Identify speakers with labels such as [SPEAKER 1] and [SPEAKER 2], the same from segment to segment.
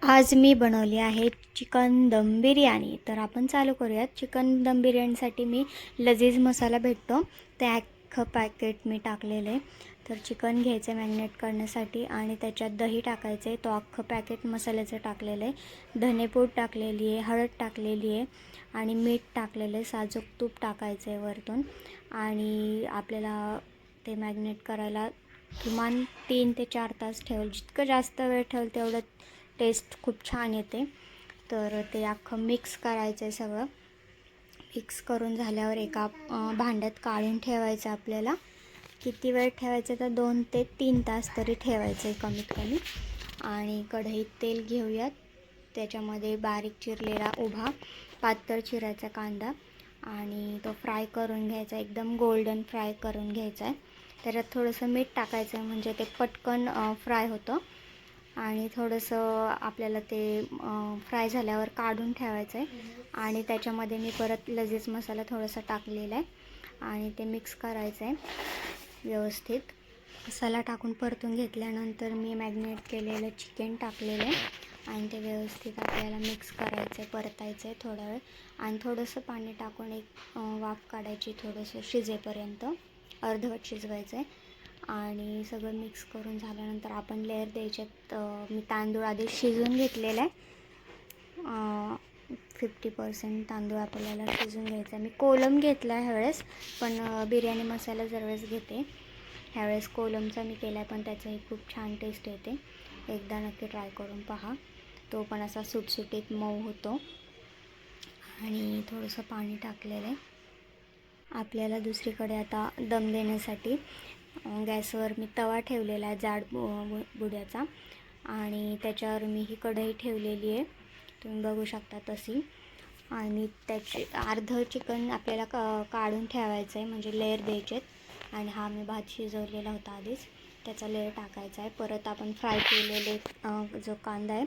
[SPEAKER 1] आज मी बनवली आहे चिकन दम बिर्याणी. तर आपण चालू करूयात. चिकन दम बिर्याणीसाठी मी लजीज मसाला भेटतो ते अख्खं पॅकेट मी टाकलेलं आहे. तर चिकन घ्यायचं मॅरिनेट करण्यासाठी आणि त्याच्यात दही टाकायचं आहे. तो अख्खं पॅकेट मसाल्याचं टाकलेलं आहे. धनेपूड टाकलेली आहे, हळद टाकलेली आहे आणि मीठ टाकलेलं आहे. साजूक तूप टाकायचं आहे वरतून. आणि आपल्याला ते मॅरिनेट करायला किमान 3 ते 4 तास ठेवलं. जितकं जास्त वेळ ठेवलं तेवढं टेस्ट खूप छान येते. तर ते अख्खं मिक्स करायचं आहे. सगळं मिक्स करून झाल्यावर एका भांड्यात काढून ठेवायचं. आपल्याला किती वेळ ठेवायचं तर 2 ते 3 तास तरी ठेवायचं आहे कमीत कमी. आणि कढईत तेल घेऊयात. त्याच्यामध्ये बारीक चिरलेला उभा पातळ चिरायचा कांदा आणि तो फ्राय करून घ्यायचा. एकदम गोल्डन फ्राय करून घ्यायचा आहे. त्याच्यात थोडंसं मीठ टाकायचं म्हणजे ते पटकन फ्राय होतं. आणि थोडंसं आपल्याला ते फ्राय झाल्यावर काढून ठेवायचं आहे. आणि त्याच्यामध्ये मी परत लजीज मसाला थोडासा टाकलेला आहे आणि ते मिक्स करायचं आहे व्यवस्थित. मसाला टाकून परतून घेतल्यानंतर मी मॅरिनेट केलेलं चिकन टाकलेलं आहे आणि ते व्यवस्थित आपल्याला मिक्स करायचं आहे, परतायचं आहे थोडा वेळ. आणि थोडंसं पाणी टाकून एक वाफ काढायची, थोडंसं शिजेपर्यंत अर्धवट शिजवायचं आहे. आणि सगळं मिक्स करून झाल्यानंतर आपण लेअर द्यायच्यात. मी तांदूळ आधी शिजवून घेतलेला आहे. 50% तांदूळ आपल्याला शिजून घ्यायचा आहे. मी कोलम घेतला आहे ह्यावेळेस, पण बिर्याणी मसाला दरवेळेस घेते. ह्यावेळेस कोलमचा मी केला आहे, पण त्याचंही खूप छान टेस्ट येते. एकदा नक्की ट्राय करून पहा. तो पण असा सुटसुटीत मऊ होतो. आणि थोडंसं पाणी टाकलेलं आहे. आपल्याला दुसरीकडे आता दम देण्यासाठी गॅसवर मी तवा ठेवलेला आहे जाड बुड्याचा. आणि त्याच्यावर मी ही कढई ठेवलेली आहे, तुम्ही बघू शकता तशी. आणि त्याचे अर्धं चिकन आपल्याला काढून ठेवायचं आहे, म्हणजे लेअर द्यायचे आहेत. आणि हा मी भात शिजवलेला होता आधीच, त्याचा लेअर टाकायचा आहे. परत आपण फ्राय केलेले जो कांदा आहे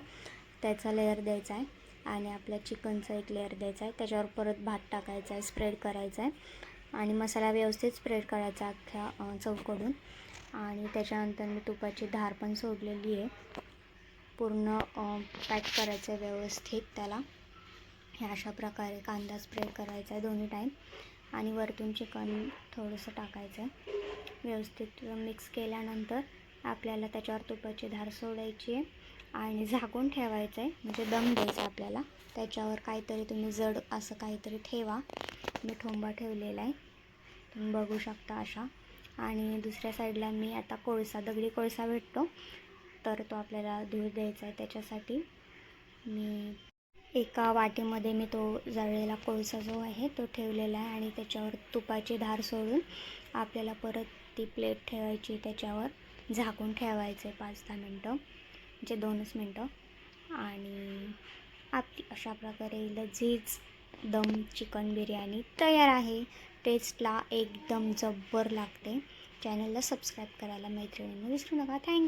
[SPEAKER 1] त्याचा लेअर द्यायचा आहे. आणि आपल्या चिकनचा एक लेअर द्यायचा आहे. त्याच्यावर परत भात टाकायचा आहे, स्प्रेड करायचा आहे. आणि मसाला व्यवस्थित स्प्रेड करायचा अख्ख्या चौकडून. आणि त्याच्यानंतर मी तुपाची धार पण सोडलेली आहे. पूर्ण पॅक करायचं आहे व्यवस्थित त्याला. ह्या अशा प्रकारे कांदा स्प्रेड करायचा आहे दोन्ही टाईम. आणि वरतून चिकन थोडंसं टाकायचं आहे. व्यवस्थित मिक्स केल्यानंतर आपल्याला त्याच्यावर तुपाची धार सोडायची आहे आणि झाकून ठेवायचं आहे, म्हणजे दम द्यायचा आपल्याला. त्याच्यावर काहीतरी तुम्ही जड असं काहीतरी ठेवा. मी ठोंबा ठेवलेला आहे, तुम्ही बघू शकता अशा. आणि दुसऱ्या साईडला मी आता दगडी कोळसा भेटतो, तर तो आपल्याला धूर द्यायचा आहे. त्याच्यासाठी मी एका वाटीमध्ये मी तो जळलेला कोळसा जो आहे तो ठेवलेला आहे. आणि त्याच्यावर तुपाची धार सोडून आपल्याला परत ती प्लेट ठेवायची, त्याच्यावर झाकून ठेवायचं आहे 5-10 मिनटं, म्हणजे 2च मिनटं. आणि आपली अशा प्रकारे लजीज दम चिकन बिर्याणी तयार आहे. टेस्टला एकदम जब्बर लागते. चॅनलला सबस्क्राईब करायला मैत्रिणींना विसरू नका. थँक्यू.